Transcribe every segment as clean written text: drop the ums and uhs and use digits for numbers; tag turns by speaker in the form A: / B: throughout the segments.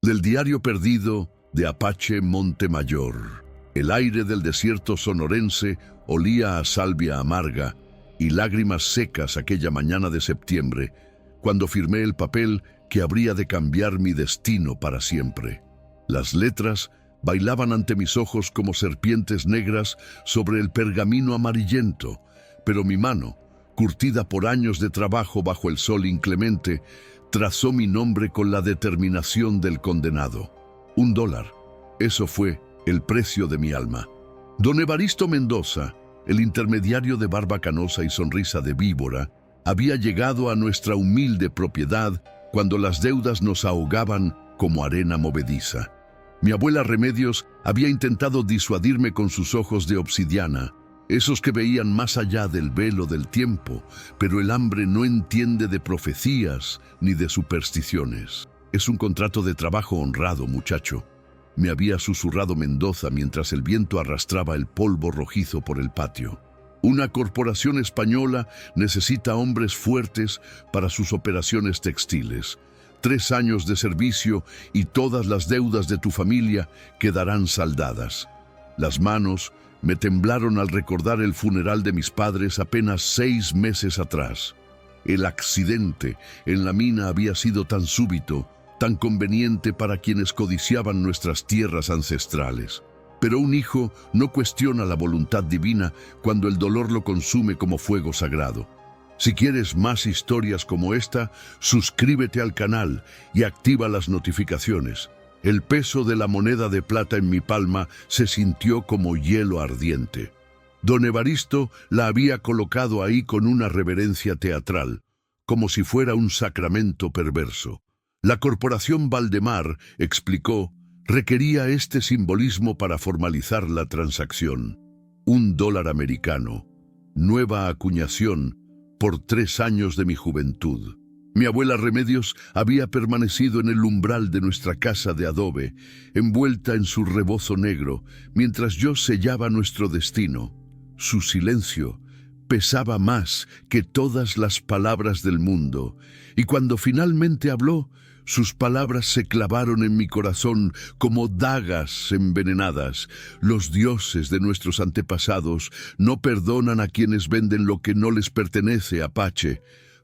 A: Del diario perdido de Apache Montemayor. El aire del desierto sonorense olía a salvia amarga y lágrimas secas aquella mañana de septiembre, cuando firmé el papel que habría de cambiar mi destino para siempre. Las letras bailaban ante mis ojos como serpientes negras sobre el pergamino amarillento, pero mi mano, curtida por años de trabajo bajo el sol inclemente, trazó mi nombre con la determinación del condenado. $1. Eso fue el precio de mi alma. Don Evaristo Mendoza, el intermediario de barba canosa y sonrisa de víbora, había llegado a nuestra humilde propiedad cuando las deudas nos ahogaban como arena movediza. Mi abuela Remedios había intentado disuadirme con sus ojos de obsidiana, esos que veían más allá del velo del tiempo, pero el hambre no entiende de profecías ni de supersticiones. Es un contrato de trabajo honrado, muchacho, me había susurrado Mendoza mientras el viento arrastraba el polvo rojizo por el patio. Una corporación española necesita hombres fuertes para sus operaciones textiles. 3 años de servicio y todas las deudas de tu familia quedarán saldadas. Las manos me temblaron al recordar el funeral de mis padres apenas 6 meses atrás. El accidente en la mina había sido tan súbito, tan conveniente para quienes codiciaban nuestras tierras ancestrales. Pero un hijo no cuestiona la voluntad divina cuando el dolor lo consume como fuego sagrado. Si quieres más historias como esta, suscríbete al canal y activa las notificaciones. El peso de la moneda de plata en mi palma se sintió como hielo ardiente. Don Evaristo la había colocado ahí con una reverencia teatral, como si fuera un sacramento perverso. La corporación Valdemar, explicó, requería este simbolismo para formalizar la transacción. $1 americano, nueva acuñación, por 3 años de mi juventud. Mi abuela Remedios había permanecido en el umbral de nuestra casa de adobe, envuelta en su rebozo negro, mientras yo sellaba nuestro destino. Su silencio pesaba más que todas las palabras del mundo, y cuando finalmente habló, sus palabras se clavaron en mi corazón como dagas envenenadas. Los dioses de nuestros antepasados no perdonan a quienes venden lo que no les pertenece, Apache.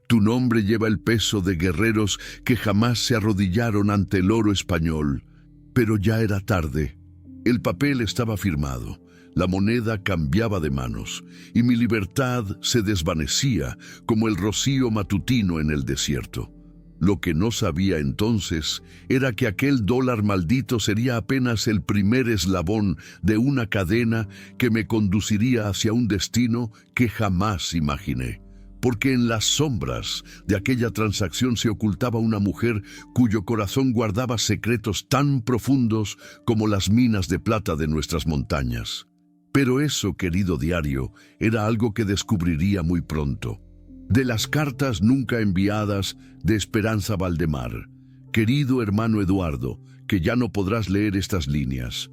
A: Tu nombre lleva el peso de guerreros que jamás se arrodillaron ante el oro español. Pero ya era tarde. El papel estaba firmado. La moneda cambiaba de manos, y mi libertad se desvanecía como el rocío matutino en el desierto. Lo que no sabía entonces era que aquel dólar maldito sería apenas el primer eslabón de una cadena que me conduciría hacia un destino que jamás imaginé. Porque en las sombras de aquella transacción se ocultaba una mujer cuyo corazón guardaba secretos tan profundos como las minas de plata de nuestras montañas. Pero eso, querido diario, era algo que descubriría muy pronto. De las cartas nunca enviadas de Esperanza Valdemar. Querido hermano Eduardo, que ya no podrás leer estas líneas.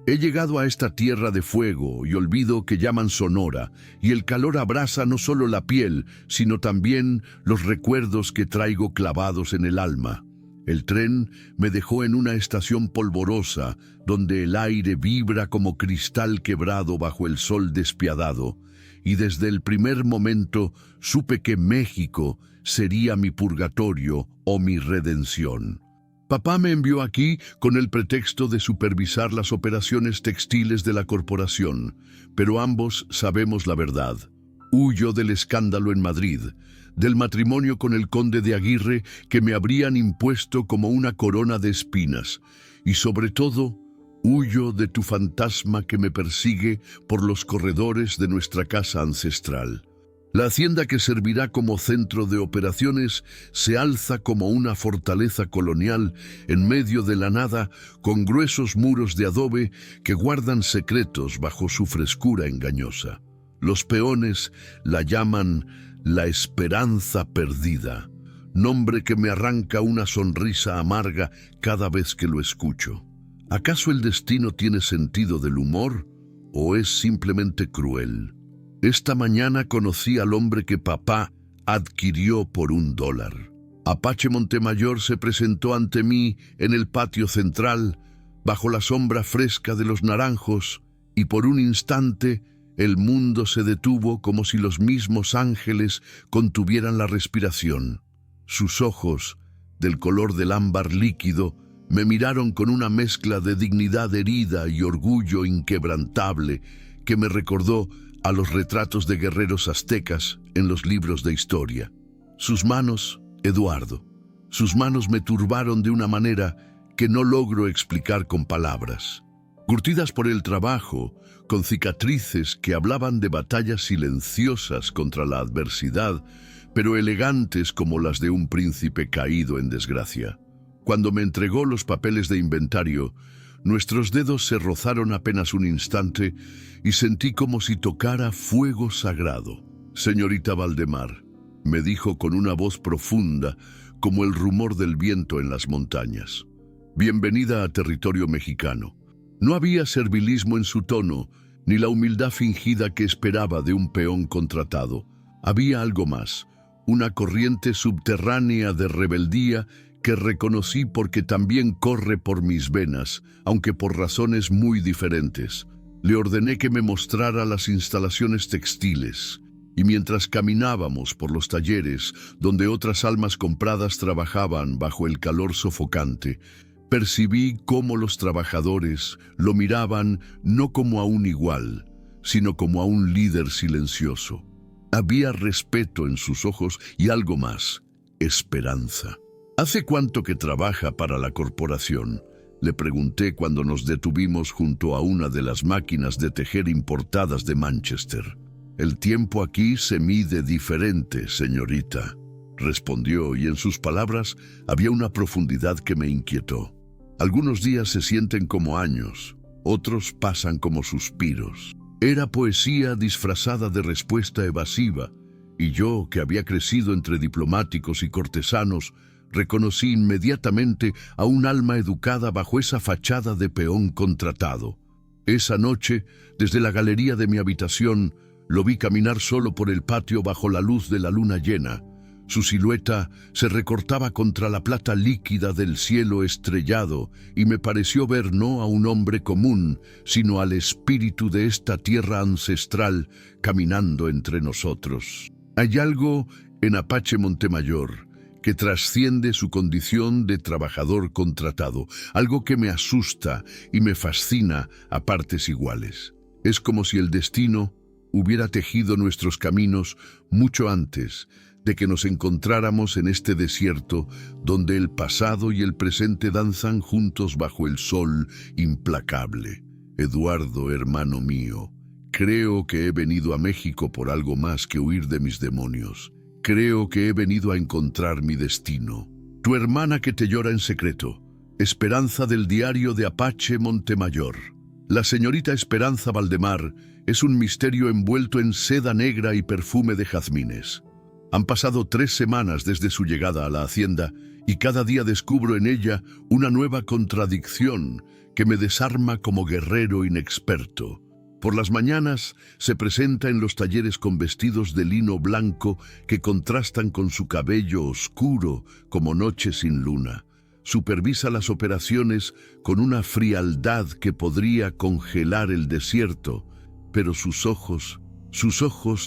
A: He llegado a esta tierra de fuego y olvido que llaman Sonora, y el calor abrasa no solo la piel, sino también los recuerdos que traigo clavados en el alma. El tren me dejó en una estación polvorosa, donde el aire vibra como cristal quebrado bajo el sol despiadado, y desde el primer momento supe que México sería mi purgatorio o mi redención. Papá me envió aquí con el pretexto de supervisar las operaciones textiles de la corporación, pero ambos sabemos la verdad. Huyo del escándalo en Madrid, del matrimonio con el conde de Aguirre que me habrían impuesto como una corona de espinas, y sobre todo, huyo de tu fantasma que me persigue por los corredores de nuestra casa ancestral. La hacienda que servirá como centro de operaciones se alza como una fortaleza colonial en medio de la nada, con gruesos muros de adobe que guardan secretos bajo su frescura engañosa. Los peones la llaman la esperanza perdida, nombre que me arranca una sonrisa amarga cada vez que lo escucho. ¿Acaso el destino tiene sentido del humor o es simplemente cruel? Esta mañana conocí al hombre que papá adquirió por $1. Apache Montemayor se presentó ante mí en el patio central, bajo la sombra fresca de los naranjos, y por un instante el mundo se detuvo como si los mismos ángeles contuvieran la respiración. Sus ojos, del color del ámbar líquido, me miraron con una mezcla de dignidad herida y orgullo inquebrantable que me recordó a los retratos de guerreros aztecas en los libros de historia. Sus manos, Eduardo, sus manos me turbaron de una manera que no logro explicar con palabras. Curtidas por el trabajo, con cicatrices que hablaban de batallas silenciosas contra la adversidad, pero elegantes como las de un príncipe caído en desgracia. Cuando me entregó los papeles de inventario, nuestros dedos se rozaron apenas un instante y sentí como si tocara fuego sagrado. «Señorita Valdemar», me dijo con una voz profunda, como el rumor del viento en las montañas. «Bienvenida a territorio mexicano». No había servilismo en su tono, ni la humildad fingida que esperaba de un peón contratado. Había algo más, una corriente subterránea de rebeldía que reconocí porque también corre por mis venas, aunque por razones muy diferentes. Le ordené que me mostrara las instalaciones textiles, y mientras caminábamos por los talleres donde otras almas compradas trabajaban bajo el calor sofocante, percibí cómo los trabajadores lo miraban no como a un igual, sino como a un líder silencioso. Había respeto en sus ojos y algo más, esperanza. «¿Hace cuánto que trabaja para la corporación?», le pregunté cuando nos detuvimos junto a una de las máquinas de tejer importadas de Manchester. «El tiempo aquí se mide diferente, señorita», respondió, y en sus palabras había una profundidad que me inquietó. «Algunos días se sienten como años, otros pasan como suspiros». Era poesía disfrazada de respuesta evasiva, y yo, que había crecido entre diplomáticos y cortesanos, reconocí inmediatamente a un alma educada bajo esa fachada de peón contratado. Esa noche, desde la galería de mi habitación, lo vi caminar solo por el patio bajo la luz de la luna llena. Su silueta se recortaba contra la plata líquida del cielo estrellado y me pareció ver no a un hombre común, sino al espíritu de esta tierra ancestral caminando entre nosotros. Hay algo en Apache Montemayor que trasciende su condición de trabajador contratado, algo que me asusta y me fascina a partes iguales. Es como si el destino hubiera tejido nuestros caminos mucho antes de que nos encontráramos en este desierto donde el pasado y el presente danzan juntos bajo el sol implacable. Eduardo, hermano mío, creo que he venido a México por algo más que huir de mis demonios. Creo que he venido a encontrar mi destino. Tu hermana que te llora en secreto. Esperanza del diario de Apache Montemayor. La señorita Esperanza Valdemar es un misterio envuelto en seda negra y perfume de jazmines. Han pasado 3 semanas desde su llegada a la hacienda y cada día descubro en ella una nueva contradicción que me desarma como guerrero inexperto. Por las mañanas se presenta en los talleres con vestidos de lino blanco que contrastan con su cabello oscuro como noche sin luna. Supervisa las operaciones con una frialdad que podría congelar el desierto, pero sus ojos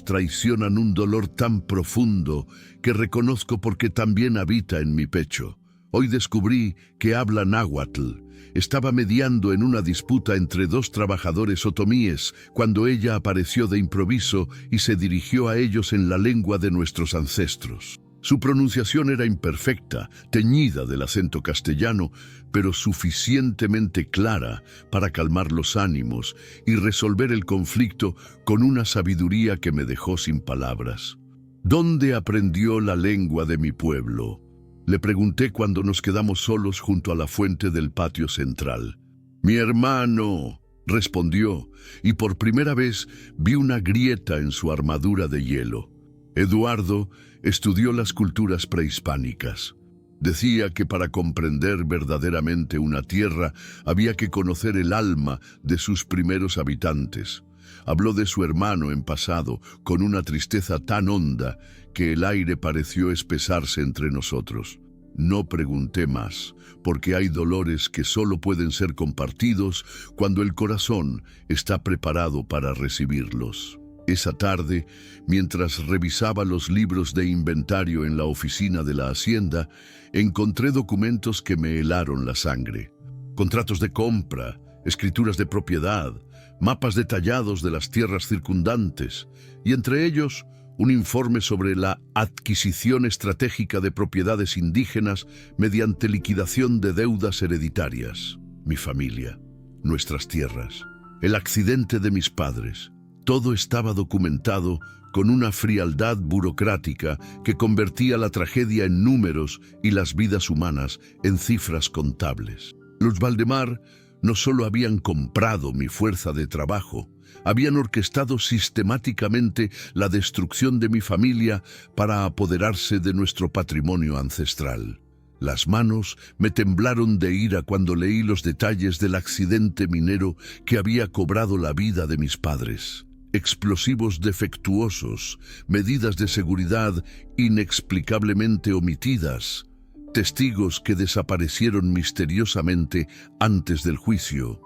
A: traicionan un dolor tan profundo que reconozco porque también habita en mi pecho. Hoy descubrí que habla náhuatl. Estaba mediando en una disputa entre 2 trabajadores otomíes cuando ella apareció de improviso y se dirigió a ellos en la lengua de nuestros ancestros. Su pronunciación era imperfecta, teñida del acento castellano, pero suficientemente clara para calmar los ánimos y resolver el conflicto con una sabiduría que me dejó sin palabras. ¿Dónde aprendió la lengua de mi pueblo?, le pregunté cuando nos quedamos solos junto a la fuente del patio central. «Mi hermano», respondió, y por primera vez vi una grieta en su armadura de hielo. Eduardo estudió las culturas prehispánicas. Decía que para comprender verdaderamente una tierra había que conocer el alma de sus primeros habitantes. Habló de su hermano en pasado con una tristeza tan honda que el aire pareció espesarse entre nosotros. No pregunté más, porque hay dolores que solo pueden ser compartidos cuando el corazón está preparado para recibirlos. Esa tarde, mientras revisaba los libros de inventario en la oficina de la hacienda, encontré documentos que me helaron la sangre. Contratos de compra, escrituras de propiedad, mapas detallados de las tierras circundantes, y entre ellos un informe sobre la adquisición estratégica de propiedades indígenas mediante liquidación de deudas hereditarias. Mi familia, nuestras tierras, el accidente de mis padres, todo estaba documentado con una frialdad burocrática que convertía la tragedia en números y las vidas humanas en cifras contables. Los Valdemar no solo habían comprado mi fuerza de trabajo, habían orquestado sistemáticamente la destrucción de mi familia para apoderarse de nuestro patrimonio ancestral. Las manos me temblaron de ira cuando leí los detalles del accidente minero que había cobrado la vida de mis padres. Explosivos defectuosos, medidas de seguridad inexplicablemente omitidas, testigos que desaparecieron misteriosamente antes del juicio.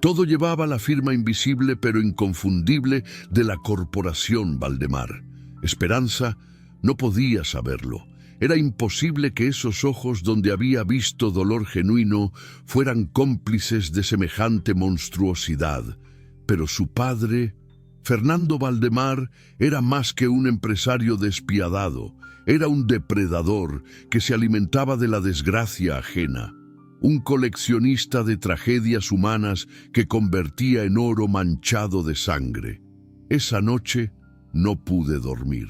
A: Todo llevaba la firma invisible pero inconfundible de la corporación Valdemar. Esperanza no podía saberlo. Era imposible que esos ojos donde había visto dolor genuino fueran cómplices de semejante monstruosidad. Pero su padre, Fernando Valdemar, era más que un empresario despiadado. Era un depredador que se alimentaba de la desgracia ajena. Un coleccionista de tragedias humanas que convertía en oro manchado de sangre. Esa noche no pude dormir.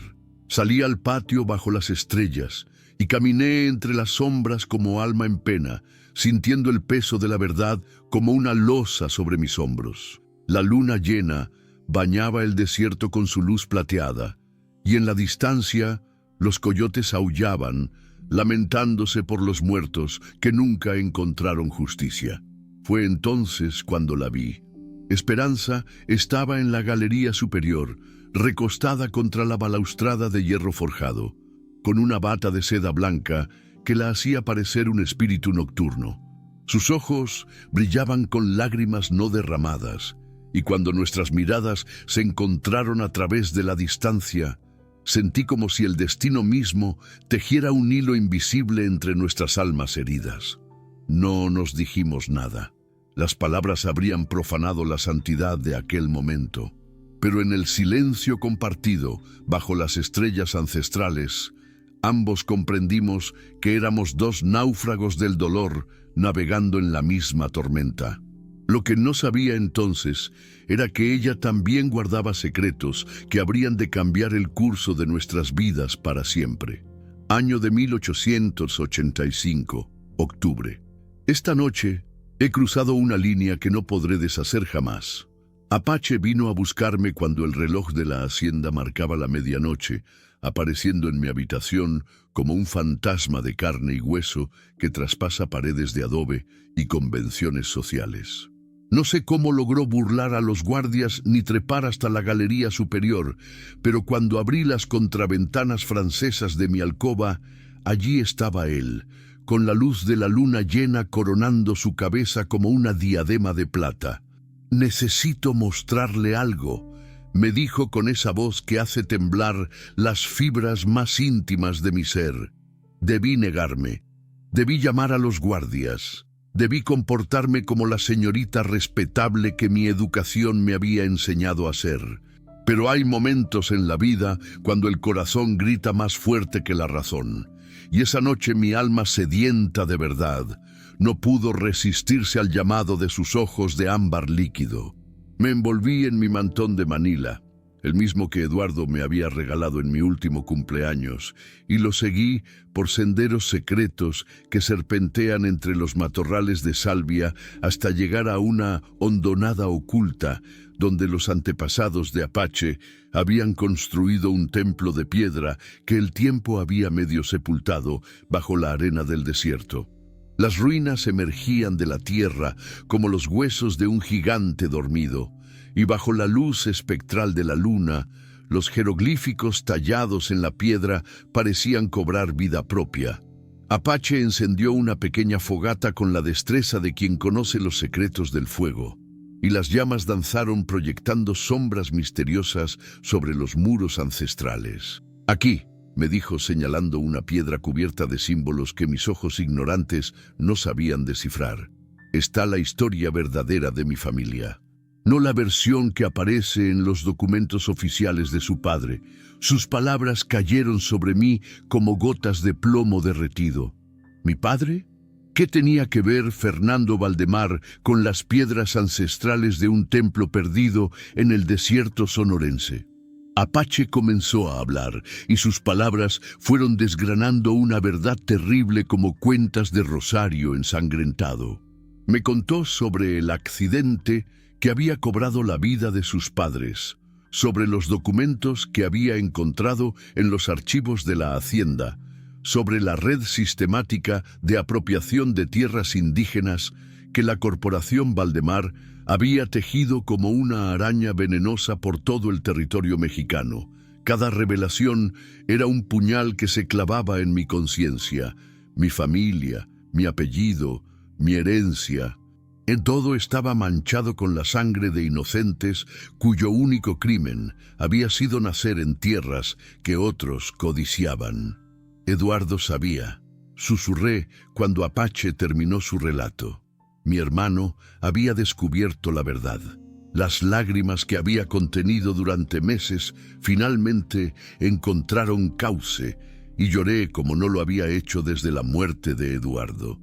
A: Salí al patio bajo las estrellas y caminé entre las sombras como alma en pena, sintiendo el peso de la verdad como una losa sobre mis hombros. La luna llena bañaba el desierto con su luz plateada, y en la distancia los coyotes aullaban, lamentándose por los muertos que nunca encontraron justicia. Fue entonces cuando la vi. Esperanza estaba en la galería superior, recostada contra la balaustrada de hierro forjado, con una bata de seda blanca que la hacía parecer un espíritu nocturno. Sus ojos brillaban con lágrimas no derramadas, y cuando nuestras miradas se encontraron a través de la distancia, sentí como si el destino mismo tejiera un hilo invisible entre nuestras almas heridas. No nos dijimos nada. Las palabras habrían profanado la santidad de aquel momento. Pero en el silencio compartido, bajo las estrellas ancestrales, ambos comprendimos que éramos dos náufragos del dolor navegando en la misma tormenta. Lo que no sabía entonces era que ella también guardaba secretos que habrían de cambiar el curso de nuestras vidas para siempre. Año de 1885, octubre. Esta noche he cruzado una línea que no podré deshacer jamás. Apache vino a buscarme cuando el reloj de la hacienda marcaba la medianoche, apareciendo en mi habitación como un fantasma de carne y hueso que traspasa paredes de adobe y convenciones sociales. No sé cómo logró burlar a los guardias ni trepar hasta la galería superior, pero cuando abrí las contraventanas francesas de mi alcoba, allí estaba él, con la luz de la luna llena coronando su cabeza como una diadema de plata. «Necesito mostrarle algo», me dijo con esa voz que hace temblar las fibras más íntimas de mi ser. Debí negarme, debí llamar a los guardias. Debí comportarme como la señorita respetable que mi educación me había enseñado a ser. Pero hay momentos en la vida cuando el corazón grita más fuerte que la razón. Y esa noche mi alma sedienta de verdad no pudo resistirse al llamado de sus ojos de ámbar líquido. Me envolví en mi mantón de Manila, el mismo que Eduardo me había regalado en mi último cumpleaños, y lo seguí por senderos secretos que serpentean entre los matorrales de salvia hasta llegar a una hondonada oculta donde los antepasados de Apache habían construido un templo de piedra que el tiempo había medio sepultado bajo la arena del desierto. Las ruinas emergían de la tierra como los huesos de un gigante dormido, y bajo la luz espectral de la luna, Los jeroglíficos tallados en la piedra parecían cobrar vida propia. Apache encendió una pequeña fogata con la destreza de quien conoce los secretos del fuego, y las llamas danzaron proyectando sombras misteriosas sobre los muros ancestrales. «Aquí», me dijo señalando una piedra cubierta de símbolos que mis ojos ignorantes no sabían descifrar, «está la historia verdadera de mi familia. No la versión que aparece en los documentos oficiales de su padre. Sus palabras cayeron sobre mí como gotas de plomo derretido. ¿Mi padre? ¿Qué tenía que ver Fernando Valdemar con las piedras ancestrales de un templo perdido en el desierto sonorense?» Apache comenzó a hablar, y sus palabras fueron desgranando una verdad terrible como cuentas de rosario ensangrentado. Me contó sobre el accidente que había cobrado la vida de sus padres, sobre los documentos que había encontrado en los archivos de la Hacienda, sobre la red sistemática de apropiación de tierras indígenas que la Corporación Valdemar había tejido como una araña venenosa por todo el territorio mexicano. Cada revelación era un puñal que se clavaba en mi conciencia, mi familia, mi apellido, mi herencia. En todo estaba manchado con la sangre de inocentes cuyo único crimen había sido nacer en tierras que otros codiciaban. Eduardo sabía, susurré cuando Apache terminó su relato. Mi hermano había descubierto la verdad. Las lágrimas que había contenido durante meses finalmente encontraron cauce y lloré como no lo había hecho desde la muerte de Eduardo.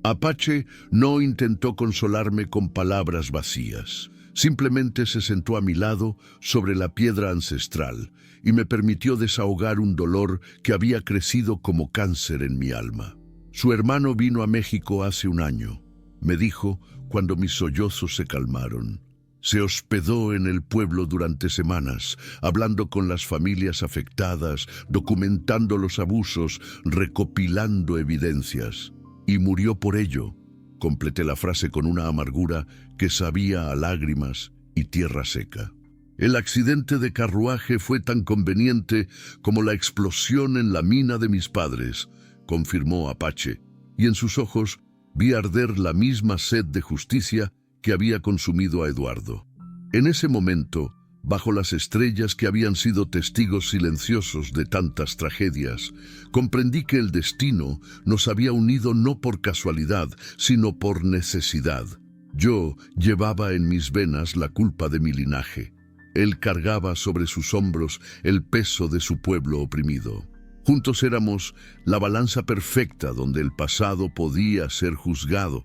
A: Apache no intentó consolarme con palabras vacías. Simplemente se sentó a mi lado sobre la piedra ancestral y me permitió desahogar un dolor que había crecido como cáncer en mi alma. Su hermano vino a México hace un año, me dijo cuando mis sollozos se calmaron. Se hospedó en el pueblo durante semanas, hablando con las familias afectadas, documentando los abusos, recopilando evidencias. Y murió por ello. Completé la frase con una amargura que sabía a lágrimas y tierra seca. El accidente de carruaje fue tan conveniente como la explosión en la mina de mis padres, confirmó Apache, y en sus ojos vi arder la misma sed de justicia que había consumido a Eduardo. En ese momento, bajo las estrellas que habían sido testigos silenciosos de tantas tragedias, comprendí que el destino nos había unido no por casualidad, sino por necesidad. Yo llevaba en mis venas la culpa de mi linaje. Él cargaba sobre sus hombros el peso de su pueblo oprimido. Juntos éramos la balanza perfecta donde el pasado podía ser juzgado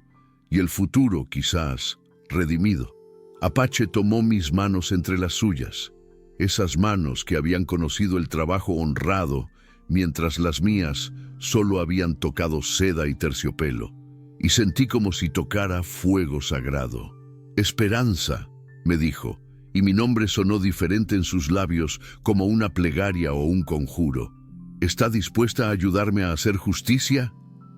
A: y el futuro, quizás, redimido. Apache tomó mis manos entre las suyas, esas manos que habían conocido el trabajo honrado, mientras las mías solo habían tocado seda y terciopelo, y sentí como si tocara fuego sagrado. «Esperanza», me dijo, y mi nombre sonó diferente en sus labios como una plegaria o un conjuro. «¿Está dispuesta a ayudarme a hacer justicia?»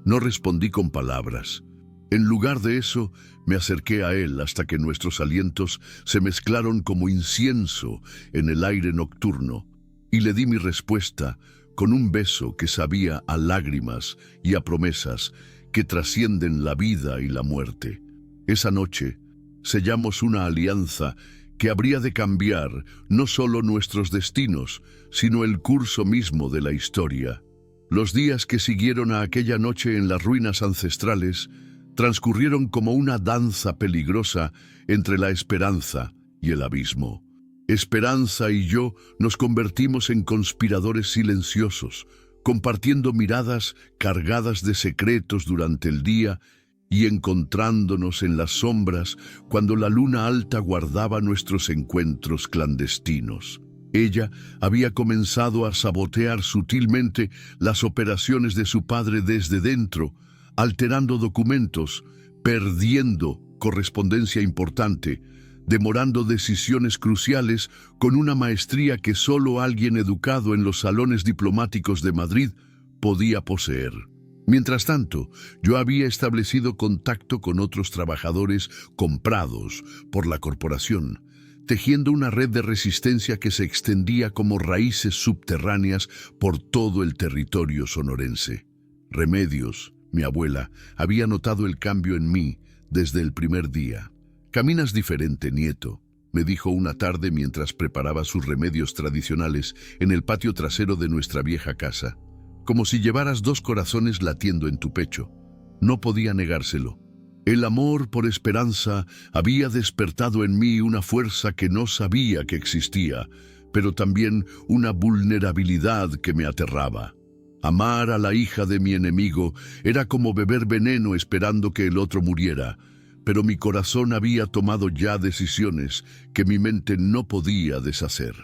A: No respondí con palabras. En lugar de eso, me acerqué a él hasta que nuestros alientos se mezclaron como incienso en el aire nocturno, y le di mi respuesta con un beso que sabía a lágrimas y a promesas que trascienden la vida y la muerte. Esa noche sellamos una alianza que habría de cambiar no solo nuestros destinos, sino el curso mismo de la historia. Los días que siguieron a aquella noche en las ruinas ancestrales transcurrieron como una danza peligrosa entre la esperanza y el abismo. Esperanza y yo nos convertimos en conspiradores silenciosos, compartiendo miradas cargadas de secretos durante el día y encontrándonos en las sombras cuando la luna alta guardaba nuestros encuentros clandestinos. Ella había comenzado a sabotear sutilmente las operaciones de su padre desde dentro, alterando documentos, perdiendo correspondencia importante, demorando decisiones cruciales con una maestría que solo alguien educado en los salones diplomáticos de Madrid podía poseer. Mientras tanto, yo había establecido contacto con otros trabajadores comprados por la corporación, tejiendo una red de resistencia que se extendía como raíces subterráneas por todo el territorio sonorense. Remedios, mi abuela, había notado el cambio en mí desde el primer día. «Caminas diferente, nieto», me dijo una tarde mientras preparaba sus remedios tradicionales en el patio trasero de nuestra vieja casa. «Como si llevaras 2 corazones latiendo en tu pecho». No podía negárselo. El amor por Esperanza había despertado en mí una fuerza que no sabía que existía, pero también una vulnerabilidad que me aterraba. Amar a la hija de mi enemigo era como beber veneno esperando que el otro muriera, pero mi corazón había tomado ya decisiones que mi mente no podía deshacer.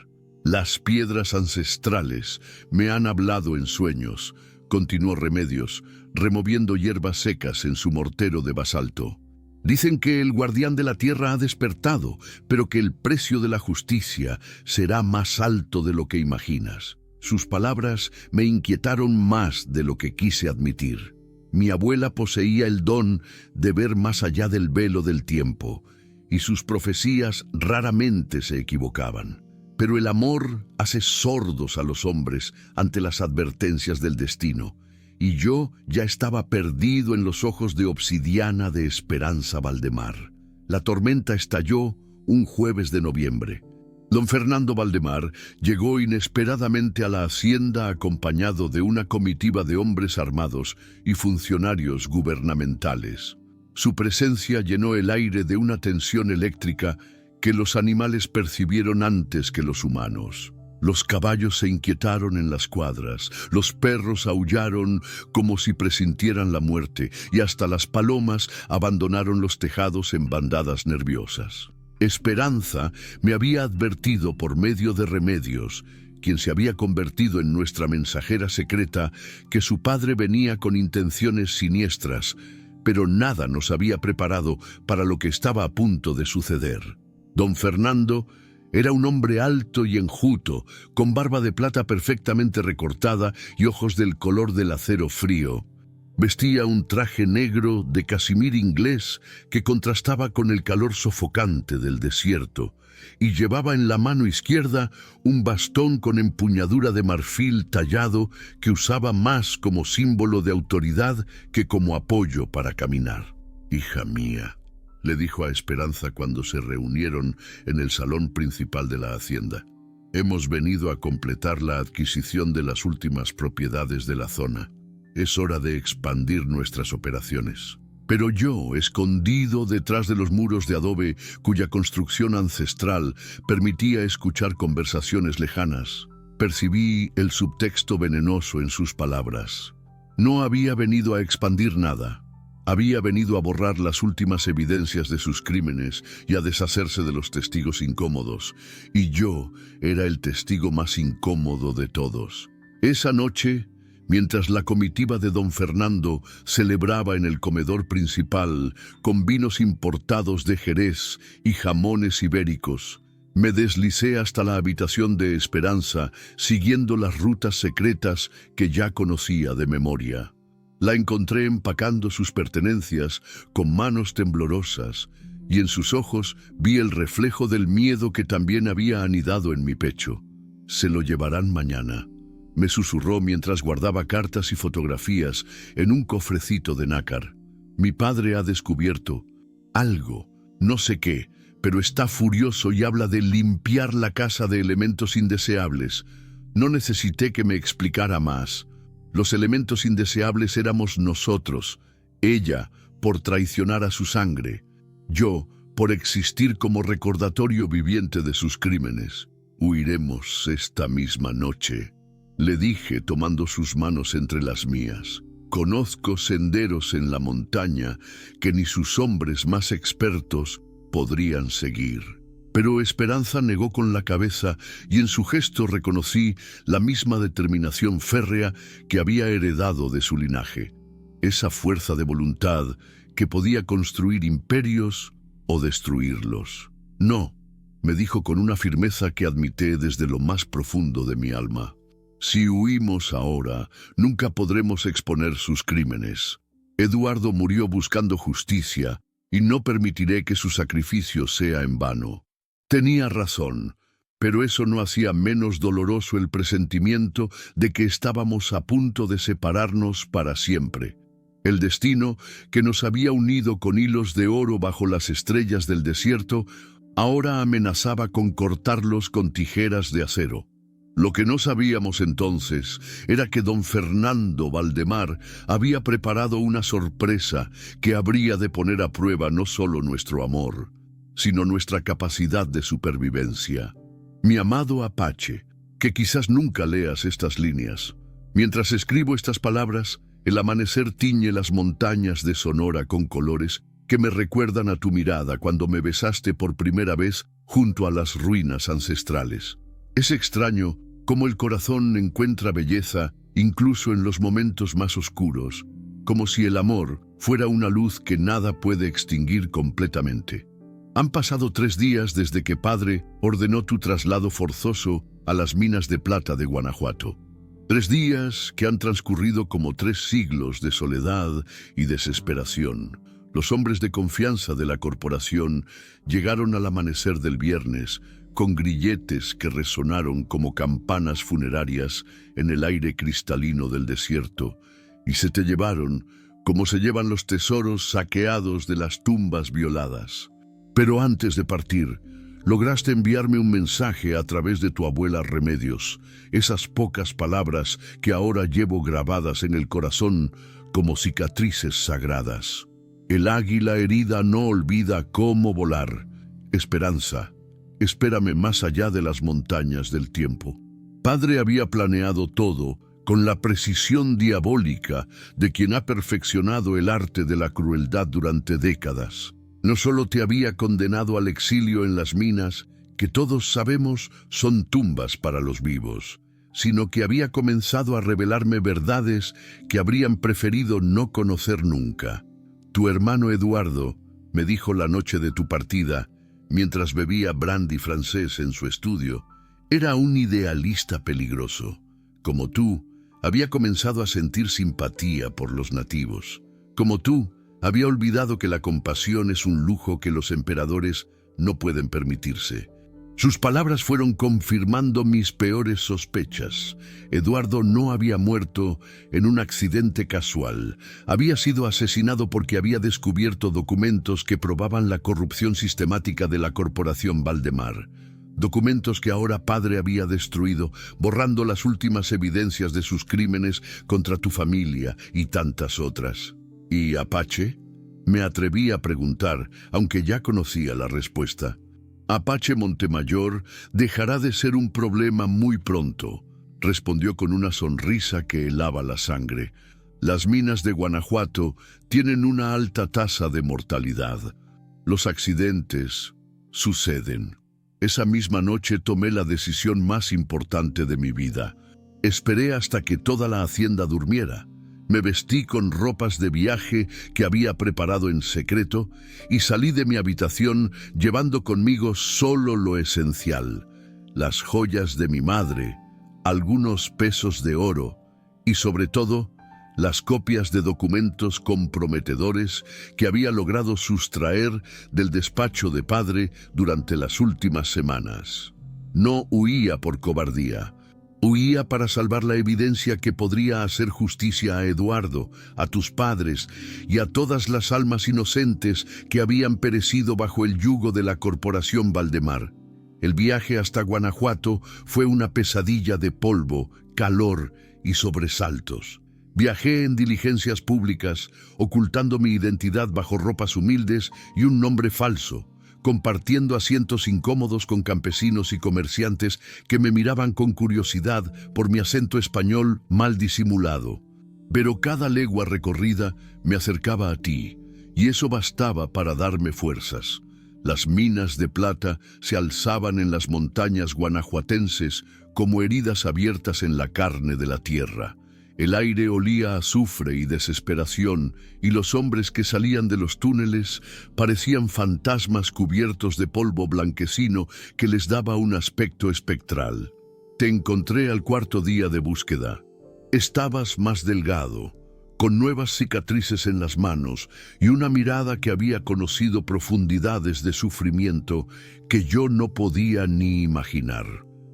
A: «Las piedras ancestrales me han hablado en sueños», continuó Remedios, removiendo hierbas secas en su mortero de basalto. «Dicen que el guardián de la tierra ha despertado, pero que el precio de la justicia será más alto de lo que imaginas». Sus palabras me inquietaron más de lo que quise admitir. Mi abuela poseía el don de ver más allá del velo del tiempo, y sus profecías raramente se equivocaban. Pero el amor hace sordos a los hombres ante las advertencias del destino, y yo ya estaba perdido en los ojos de obsidiana de Esperanza Valdemar. La tormenta estalló un jueves de noviembre. Don Fernando Valdemar llegó inesperadamente a la hacienda acompañado de una comitiva de hombres armados y funcionarios gubernamentales. Su presencia llenó el aire de una tensión eléctrica que los animales percibieron antes que los humanos. Los caballos se inquietaron en las cuadras, los perros aullaron como si presintieran la muerte, y hasta las palomas abandonaron los tejados en bandadas nerviosas. Esperanza me había advertido por medio de Remedios, quien se había convertido en nuestra mensajera secreta, que su padre venía con intenciones siniestras, pero nada nos había preparado para lo que estaba a punto de suceder. Don Fernando era un hombre alto y enjuto, con barba de plata perfectamente recortada y ojos del color del acero frío. Vestía un traje negro de casimir inglés que contrastaba con el calor sofocante del desierto, y llevaba en la mano izquierda un bastón con empuñadura de marfil tallado que usaba más como símbolo de autoridad que como apoyo para caminar. «Hija mía», le dijo a Esperanza cuando se reunieron en el salón principal de la hacienda, «hemos venido a completar la adquisición de las últimas propiedades de la zona. Es hora de expandir nuestras operaciones». Pero yo, escondido detrás de los muros de adobe cuya construcción ancestral permitía escuchar conversaciones lejanas, percibí el subtexto venenoso en sus palabras. No había venido a expandir nada. Había venido a borrar las últimas evidencias de sus crímenes y a deshacerse de los testigos incómodos, y yo era el testigo más incómodo de todos. Esa noche, mientras la comitiva de don Fernando celebraba en el comedor principal con vinos importados de Jerez y jamones ibéricos, me deslicé hasta la habitación de Esperanza siguiendo las rutas secretas que ya conocía de memoria. La encontré empacando sus pertenencias con manos temblorosas, y en sus ojos vi el reflejo del miedo que también había anidado en mi pecho. «Se lo llevarán mañana», me susurró mientras guardaba cartas y fotografías en un cofrecito de nácar. «Mi padre ha descubierto algo, no sé qué, pero está furioso y habla de limpiar la casa de elementos indeseables». No necesité que me explicara más. Los elementos indeseables éramos nosotros, ella por traicionar a su sangre, yo por existir como recordatorio viviente de sus crímenes. «Huiremos esta misma noche», le dije tomando sus manos entre las mías. «Conozco senderos en la montaña que ni sus hombres más expertos podrían seguir». Pero Esperanza negó con la cabeza y en su gesto reconocí la misma determinación férrea que había heredado de su linaje. Esa fuerza de voluntad que podía construir imperios o destruirlos. «No», me dijo con una firmeza que admití desde lo más profundo de mi alma. «Si huimos ahora, nunca podremos exponer sus crímenes. Eduardo murió buscando justicia y no permitiré que su sacrificio sea en vano». Tenía razón, pero eso no hacía menos doloroso el presentimiento de que estábamos a punto de separarnos para siempre. El destino, que nos había unido con hilos de oro bajo las estrellas del desierto, ahora amenazaba con cortarlos con tijeras de acero. Lo que no sabíamos entonces era que don Fernando Valdemar había preparado una sorpresa que habría de poner a prueba no solo nuestro amor, sino nuestra capacidad de supervivencia. Mi amado Apache, que quizás nunca leas estas líneas. Mientras escribo estas palabras, el amanecer tiñe las montañas de Sonora con colores que me recuerdan a tu mirada cuando me besaste por primera vez junto a las ruinas ancestrales. Es extraño cómo el corazón encuentra belleza incluso en los momentos más oscuros, como si el amor fuera una luz que nada puede extinguir completamente. Han pasado 3 días desde que padre ordenó tu traslado forzoso a las minas de plata de Guanajuato. 3 días que han transcurrido como 3 siglos de soledad y desesperación. Los hombres de confianza de la corporación llegaron al amanecer del viernes con grilletes que resonaron como campanas funerarias en el aire cristalino del desierto, y se te llevaron como se llevan los tesoros saqueados de las tumbas violadas. Pero antes de partir, lograste enviarme un mensaje a través de tu abuela Remedios, esas pocas palabras que ahora llevo grabadas en el corazón como cicatrices sagradas. El águila herida no olvida cómo volar. Esperanza, espérame más allá de las montañas del tiempo. Padre había planeado todo con la precisión diabólica de quien ha perfeccionado el arte de la crueldad durante décadas. No solo te había condenado al exilio en las minas, que todos sabemos son tumbas para los vivos, sino que había comenzado a revelarme verdades que habrían preferido no conocer nunca. Tu hermano Eduardo me dijo la noche de tu partida, mientras bebía brandy francés en su estudio, era un idealista peligroso. Como tú, había comenzado a sentir simpatía por los nativos. Como tú, había olvidado que la compasión es un lujo que los emperadores no pueden permitirse. Sus palabras fueron confirmando mis peores sospechas. Eduardo no había muerto en un accidente casual. Había sido asesinado porque había descubierto documentos que probaban la corrupción sistemática de la corporación Valdemar. Documentos que ahora padre había destruido, borrando las últimas evidencias de sus crímenes contra tu familia y tantas otras. ¿Y Apache? Me atreví a preguntar, aunque ya conocía la respuesta. Apache Montemayor dejará de ser un problema muy pronto, respondió con una sonrisa que helaba la sangre. Las minas de Guanajuato tienen una alta tasa de mortalidad. Los accidentes suceden. Esa misma noche tomé la decisión más importante de mi vida. Esperé hasta que toda la hacienda durmiera. Me vestí con ropas de viaje que había preparado en secreto y salí de mi habitación llevando conmigo solo lo esencial, las joyas de mi madre, algunos pesos de oro y sobre todo las copias de documentos comprometedores que había logrado sustraer del despacho de padre durante las últimas semanas. No huía por cobardía. Huía para salvar la evidencia que podría hacer justicia a Eduardo, a tus padres y a todas las almas inocentes que habían perecido bajo el yugo de la corporación Valdemar. El viaje hasta Guanajuato fue una pesadilla de polvo, calor y sobresaltos. Viajé en diligencias públicas, ocultando mi identidad bajo ropas humildes y un nombre falso, compartiendo asientos incómodos con campesinos y comerciantes que me miraban con curiosidad por mi acento español mal disimulado. Pero cada legua recorrida me acercaba a ti, y eso bastaba para darme fuerzas. Las minas de plata se alzaban en las montañas guanajuatenses como heridas abiertas en la carne de la tierra. El aire olía a azufre y desesperación, y los hombres que salían de los túneles parecían fantasmas cubiertos de polvo blanquecino que les daba un aspecto espectral. Te encontré al 4.º día de búsqueda. Estabas más delgado, con nuevas cicatrices en las manos y una mirada que había conocido profundidades de sufrimiento que yo no podía ni imaginar.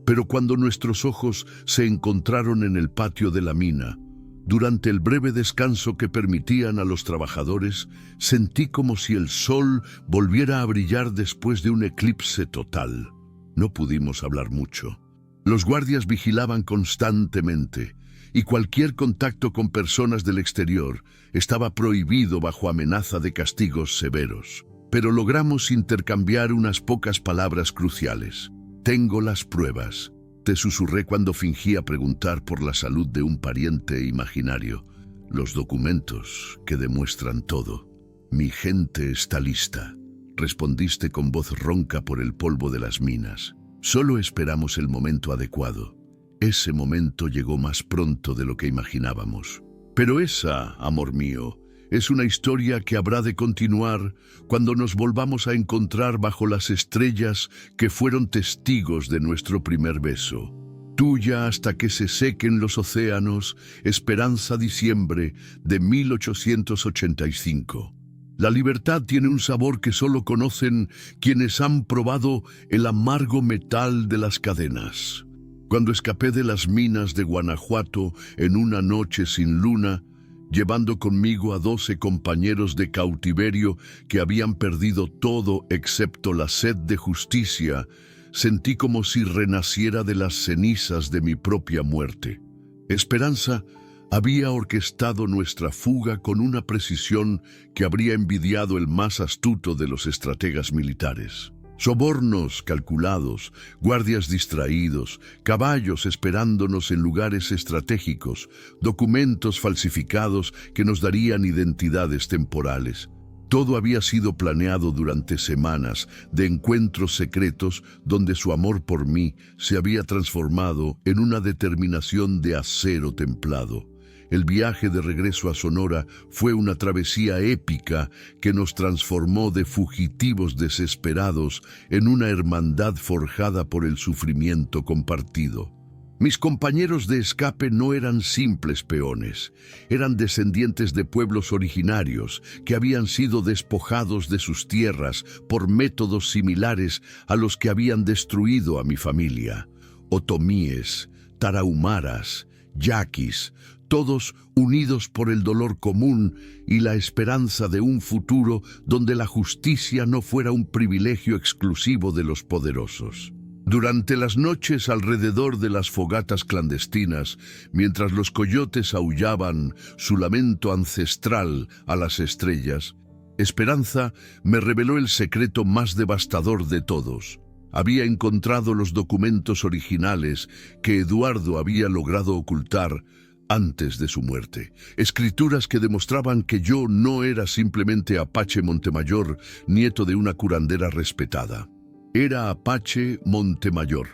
A: Pero cuando nuestros ojos se encontraron en el patio de la mina, durante el breve descanso que permitían a los trabajadores, sentí como si el sol volviera a brillar después de un eclipse total. No pudimos hablar mucho. Los guardias vigilaban constantemente, y cualquier contacto con personas del exterior estaba prohibido bajo amenaza de castigos severos. Pero logramos intercambiar unas pocas palabras cruciales. «Tengo las pruebas», te susurré cuando fingía preguntar por la salud de un pariente imaginario. «Los documentos que demuestran todo. Mi gente está lista», respondiste con voz ronca por el polvo de las minas. Solo esperamos el momento adecuado. Ese momento llegó más pronto de lo que imaginábamos. Pero esa, amor mío, es una historia que habrá de continuar cuando nos volvamos a encontrar bajo las estrellas que fueron testigos de nuestro primer beso. Tuya hasta que se sequen los océanos, Esperanza Diciembre de 1885. La libertad tiene un sabor que solo conocen quienes han probado el amargo metal de las cadenas. Cuando escapé de las minas de Guanajuato en una noche sin luna, llevando conmigo a 12 compañeros de cautiverio que habían perdido todo excepto la sed de justicia, sentí como si renaciera de las cenizas de mi propia muerte. Esperanza había orquestado nuestra fuga con una precisión que habría envidiado el más astuto de los estrategas militares. Sobornos calculados, guardias distraídos, caballos esperándonos en lugares estratégicos, documentos falsificados que nos darían identidades temporales. Todo había sido planeado durante semanas de encuentros secretos donde su amor por mí se había transformado en una determinación de acero templado. El viaje de regreso a Sonora fue una travesía épica que nos transformó de fugitivos desesperados en una hermandad forjada por el sufrimiento compartido. Mis compañeros de escape no eran simples peones, eran descendientes de pueblos originarios que habían sido despojados de sus tierras por métodos similares a los que habían destruido a mi familia. Otomíes, tarahumaras, yaquis, todos unidos por el dolor común y la esperanza de un futuro donde la justicia no fuera un privilegio exclusivo de los poderosos. Durante las noches alrededor de las fogatas clandestinas, mientras los coyotes aullaban su lamento ancestral a las estrellas, Esperanza me reveló el secreto más devastador de todos. Había encontrado los documentos originales que Eduardo había logrado ocultar antes de su muerte. Escrituras que demostraban que yo no era simplemente Apache Montemayor, nieto de una curandera respetada. Era Apache Montemayor,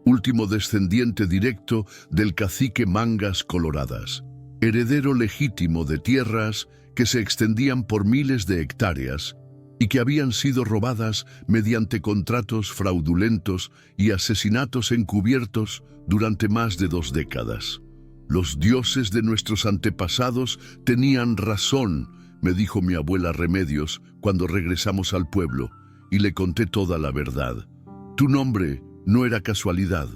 A: último descendiente directo del cacique Mangas Coloradas, heredero legítimo de tierras que se extendían por miles de hectáreas y que habían sido robadas mediante contratos fraudulentos y asesinatos encubiertos durante más de 2 décadas. Los dioses de nuestros antepasados tenían razón, me dijo mi abuela Remedios cuando regresamos al pueblo, y le conté toda la verdad. Tu nombre no era casualidad.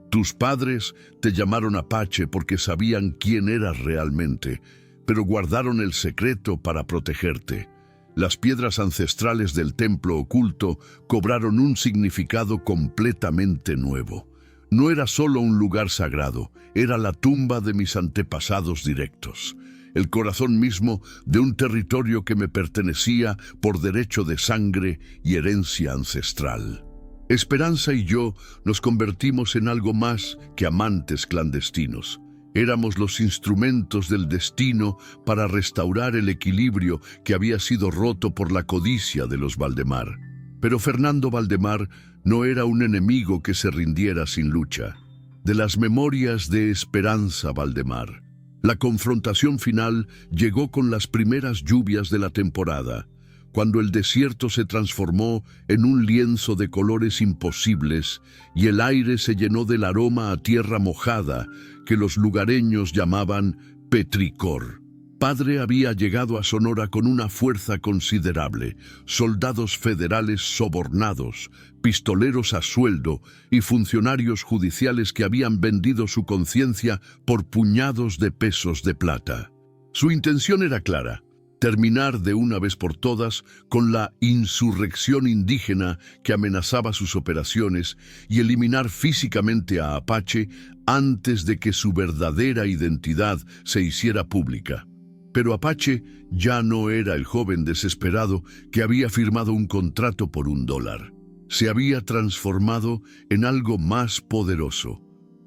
A: Tus padres te llamaron Apache porque sabían quién eras realmente, pero guardaron el secreto para protegerte. Las piedras ancestrales del templo oculto cobraron un significado completamente nuevo. No era solo un lugar sagrado, era la tumba de mis antepasados directos, el corazón mismo de un territorio que me pertenecía por derecho de sangre y herencia ancestral. Esperanza y yo nos convertimos en algo más que amantes clandestinos. Éramos los instrumentos del destino para restaurar el equilibrio que había sido roto por la codicia de los Valdemar. Pero Fernando Valdemar no era un enemigo que se rindiera sin lucha. De las memorias de Esperanza Valdemar, la confrontación final llegó con las primeras lluvias de la temporada, cuando el desierto se transformó en un lienzo de colores imposibles y el aire se llenó del aroma a tierra mojada que los lugareños llamaban petricor. Padre había llegado a Sonora con una fuerza considerable, soldados federales sobornados, pistoleros a sueldo y funcionarios judiciales que habían vendido su conciencia por puñados de pesos de plata. Su intención era clara: terminar de una vez por todas con la insurrección indígena que amenazaba sus operaciones y eliminar físicamente a Apache antes de que su verdadera identidad se hiciera pública. Pero Apache ya no era el joven desesperado que había firmado un contrato por $1. Se había transformado en algo más poderoso,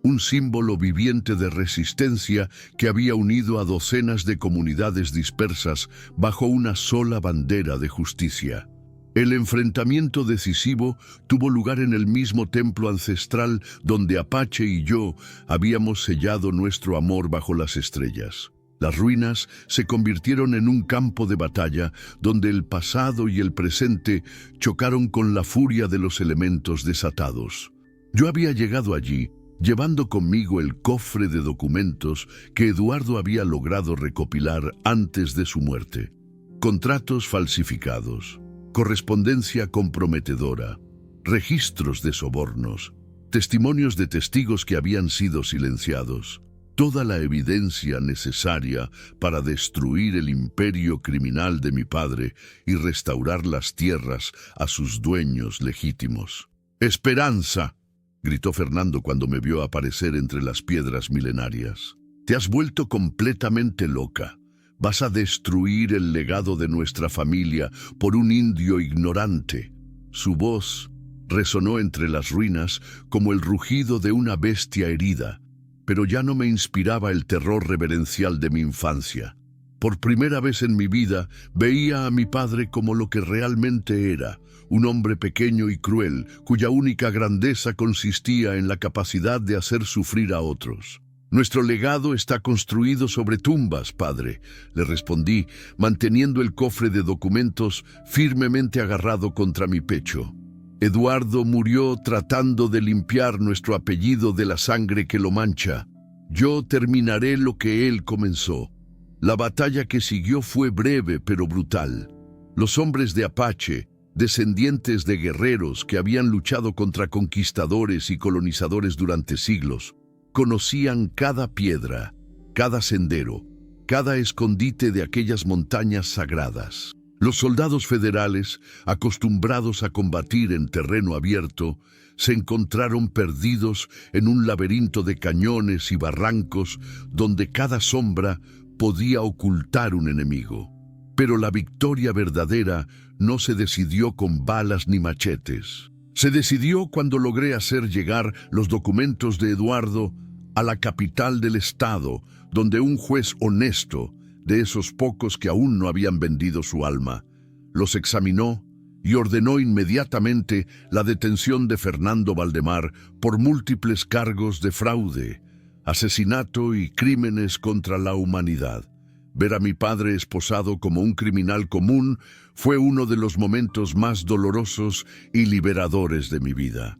A: un símbolo viviente de resistencia que había unido a docenas de comunidades dispersas bajo una sola bandera de justicia. El enfrentamiento decisivo tuvo lugar en el mismo templo ancestral donde Apache y yo habíamos sellado nuestro amor bajo las estrellas. Las ruinas se convirtieron en un campo de batalla donde el pasado y el presente chocaron con la furia de los elementos desatados. Yo había llegado allí llevando conmigo el cofre de documentos que Eduardo había logrado recopilar antes de su muerte. Contratos falsificados, correspondencia comprometedora, registros de sobornos, testimonios de testigos que habían sido silenciados. Toda la evidencia necesaria para destruir el imperio criminal de mi padre y restaurar las tierras a sus dueños legítimos. ¡Esperanza!, gritó Fernando cuando me vio aparecer entre las piedras milenarias. Te has vuelto completamente loca. Vas a destruir el legado de nuestra familia por un indio ignorante. Su voz resonó entre las ruinas como el rugido de una bestia herida, pero ya no me inspiraba el terror reverencial de mi infancia. Por primera vez en mi vida veía a mi padre como lo que realmente era, un hombre pequeño y cruel, cuya única grandeza consistía en la capacidad de hacer sufrir a otros. Nuestro legado está construido sobre tumbas, padre, le respondí, manteniendo el cofre de documentos firmemente agarrado contra mi pecho. Eduardo murió tratando de limpiar nuestro apellido de la sangre que lo mancha. Yo terminaré lo que él comenzó. La batalla que siguió fue breve pero brutal. Los hombres de Apache, descendientes de guerreros que habían luchado contra conquistadores y colonizadores durante siglos, conocían cada piedra, cada sendero, cada escondite de aquellas montañas sagradas. Los soldados federales, acostumbrados a combatir en terreno abierto, se encontraron perdidos en un laberinto de cañones y barrancos donde cada sombra podía ocultar un enemigo. Pero la victoria verdadera no se decidió con balas ni machetes. Se decidió cuando logré hacer llegar los documentos de Eduardo a la capital del estado, donde un juez honesto, de esos pocos que aún no habían vendido su alma, los examinó y ordenó inmediatamente la detención de Fernando Valdemar por múltiples cargos de fraude, asesinato y crímenes contra la humanidad. Ver a mi padre esposado como un criminal común fue uno de los momentos más dolorosos y liberadores de mi vida.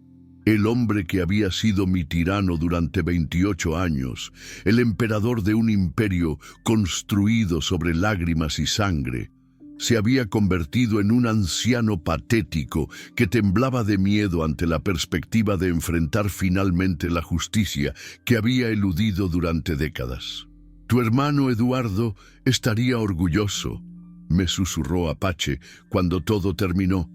A: El hombre que había sido mi tirano durante 28 años, el emperador de un imperio construido sobre lágrimas y sangre, se había convertido en un anciano patético que temblaba de miedo ante la perspectiva de enfrentar finalmente la justicia que había eludido durante décadas. Tu hermano Eduardo estaría orgulloso, me susurró Apache cuando todo terminó,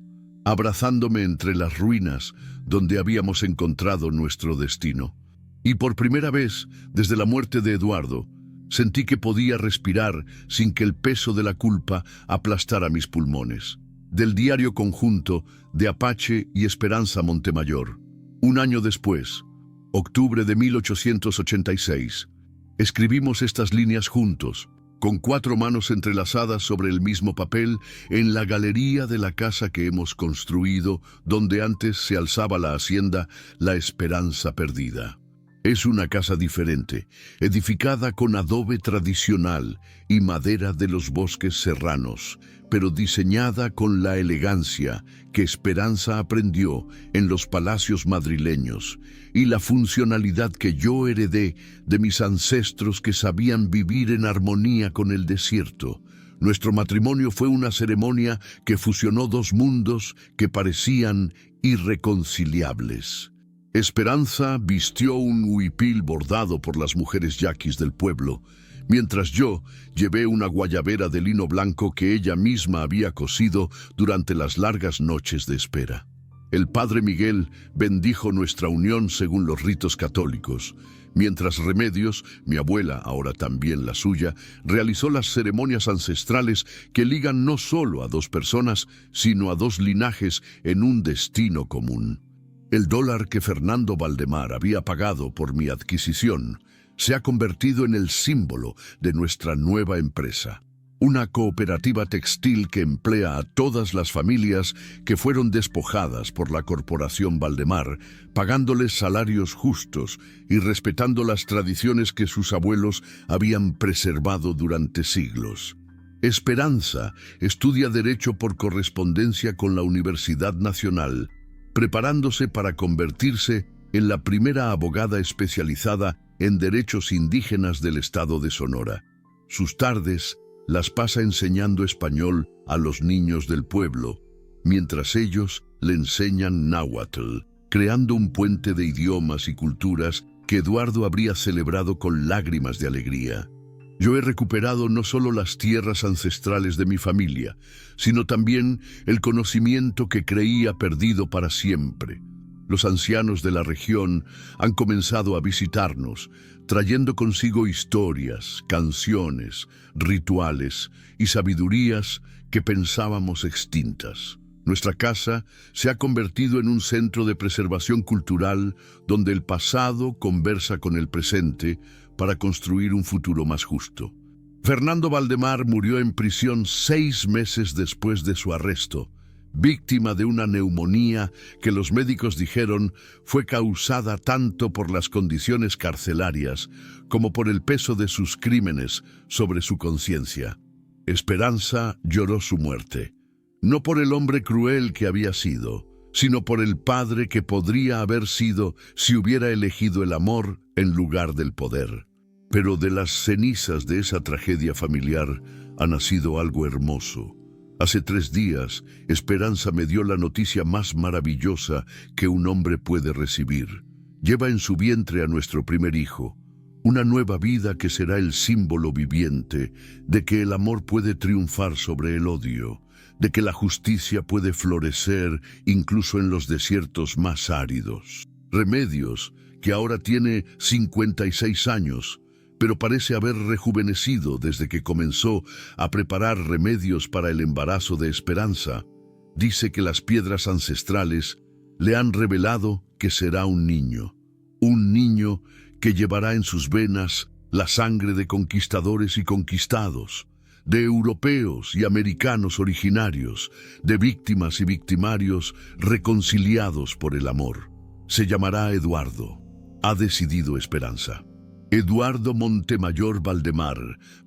A: abrazándome entre las ruinas donde habíamos encontrado nuestro destino. Y por primera vez, desde la muerte de Eduardo, sentí que podía respirar sin que el peso de la culpa aplastara mis pulmones. Del diario conjunto de Apache y Esperanza Montemayor. Un año después, octubre de 1886, escribimos estas líneas juntos, con 4 manos entrelazadas sobre el mismo papel, en la galería de la casa que hemos construido, donde antes se alzaba la hacienda La Esperanza Perdida. Es una casa diferente, edificada con adobe tradicional y madera de los bosques serranos, pero diseñada con la elegancia que Esperanza aprendió en los palacios madrileños y la funcionalidad que yo heredé de mis ancestros que sabían vivir en armonía con el desierto. Nuestro matrimonio fue una ceremonia que fusionó dos mundos que parecían irreconciliables. Esperanza vistió un huipil bordado por las mujeres yaquis del pueblo, mientras yo llevé una guayabera de lino blanco que ella misma había cosido durante las largas noches de espera. El padre Miguel bendijo nuestra unión según los ritos católicos, mientras Remedios, mi abuela, ahora también la suya, realizó las ceremonias ancestrales que ligan no solo a dos personas, sino a dos linajes en un destino común. El dólar que Fernando Valdemar había pagado por mi adquisición se ha convertido en el símbolo de nuestra nueva empresa. Una cooperativa textil que emplea a todas las familias que fueron despojadas por la Corporación Valdemar, pagándoles salarios justos y respetando las tradiciones que sus abuelos habían preservado durante siglos. Esperanza estudia Derecho por correspondencia con la Universidad Nacional, preparándose para convertirse en la primera abogada especializada en derechos indígenas del estado de Sonora. Sus tardes las pasa enseñando español a los niños del pueblo, mientras ellos le enseñan náhuatl, creando un puente de idiomas y culturas que Eduardo habría celebrado con lágrimas de alegría. Yo he recuperado no solo las tierras ancestrales de mi familia, sino también el conocimiento que creía perdido para siempre. Los ancianos de la región han comenzado a visitarnos, trayendo consigo historias, canciones, rituales y sabidurías que pensábamos extintas. Nuestra casa se ha convertido en un centro de preservación cultural donde el pasado conversa con el presente para construir un futuro más justo. Fernando Valdemar murió en prisión 6 meses después de su arresto, víctima de una neumonía que los médicos dijeron fue causada tanto por las condiciones carcelarias como por el peso de sus crímenes sobre su conciencia. Esperanza lloró su muerte, no por el hombre cruel que había sido, sino por el padre que podría haber sido si hubiera elegido el amor en lugar del poder. Pero de las cenizas de esa tragedia familiar ha nacido algo hermoso. Hace 3 días, Esperanza me dio la noticia más maravillosa que un hombre puede recibir. Lleva en su vientre a nuestro primer hijo, una nueva vida que será el símbolo viviente de que el amor puede triunfar sobre el odio, de que la justicia puede florecer incluso en los desiertos más áridos. Remedios, que ahora tiene 56 años, pero parece haber rejuvenecido desde que comenzó a preparar remedios para el embarazo de Esperanza, dice que las piedras ancestrales le han revelado que será un niño que llevará en sus venas la sangre de conquistadores y conquistados, de europeos y americanos originarios, de víctimas y victimarios reconciliados por el amor. Se llamará Eduardo, ha decidido Esperanza. Eduardo Montemayor Valdemar,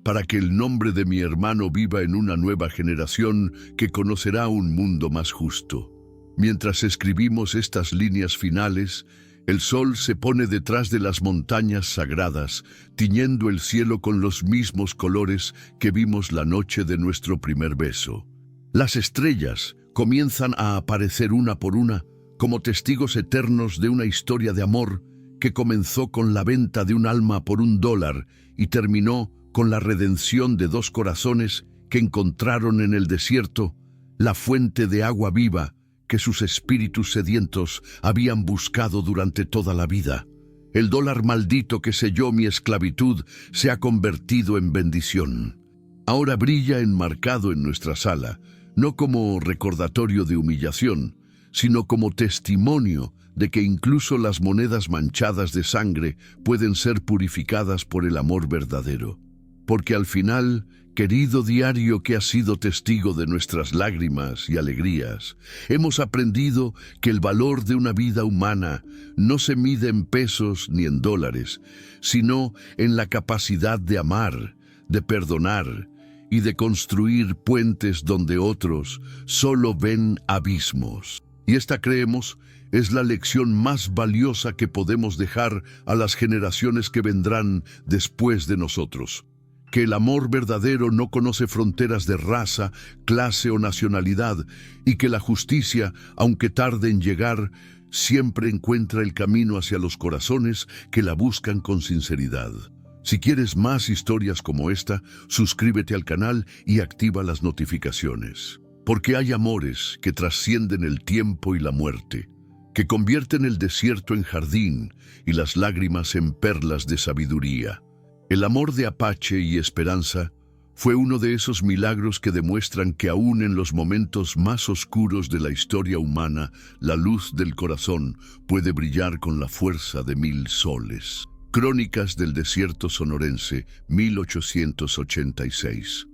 A: para que el nombre de mi hermano viva en una nueva generación que conocerá un mundo más justo. Mientras escribimos estas líneas finales, el sol se pone detrás de las montañas sagradas, tiñendo el cielo con los mismos colores que vimos la noche de nuestro primer beso. Las estrellas comienzan a aparecer una por una, como testigos eternos de una historia de amor que comenzó con la venta de un alma por $1 y terminó con la redención de 2 corazones que encontraron en el desierto la fuente de agua viva que sus espíritus sedientos habían buscado durante toda la vida. El dólar maldito que selló mi esclavitud se ha convertido en bendición. Ahora brilla enmarcado en nuestra sala, no como recordatorio de humillación, sino como testimonio de que incluso las monedas manchadas de sangre pueden ser purificadas por el amor verdadero. porque al final, querido diario que has sido testigo de nuestras lágrimas y alegrías, hemos aprendido que el valor de una vida humana no se mide en pesos ni en dólares, sino en la capacidad de amar, de perdonar y de construir puentes donde otros solo ven abismos. Y esta, creemos, es la lección más valiosa que podemos dejar a las generaciones que vendrán después de nosotros. Que el amor verdadero no conoce fronteras de raza, clase o nacionalidad, y que la justicia, aunque tarde en llegar, siempre encuentra el camino hacia los corazones que la buscan con sinceridad. Si quieres más historias como esta, suscríbete al canal y activa las notificaciones. Porque hay amores que trascienden el tiempo y la muerte, que convierten el desierto en jardín y las lágrimas en perlas de sabiduría. El amor de Apache y Esperanza fue uno de esos milagros que demuestran que aún en los momentos más oscuros de la historia humana, la luz del corazón puede brillar con la fuerza de 1000 soles. Crónicas del desierto sonorense, 1886.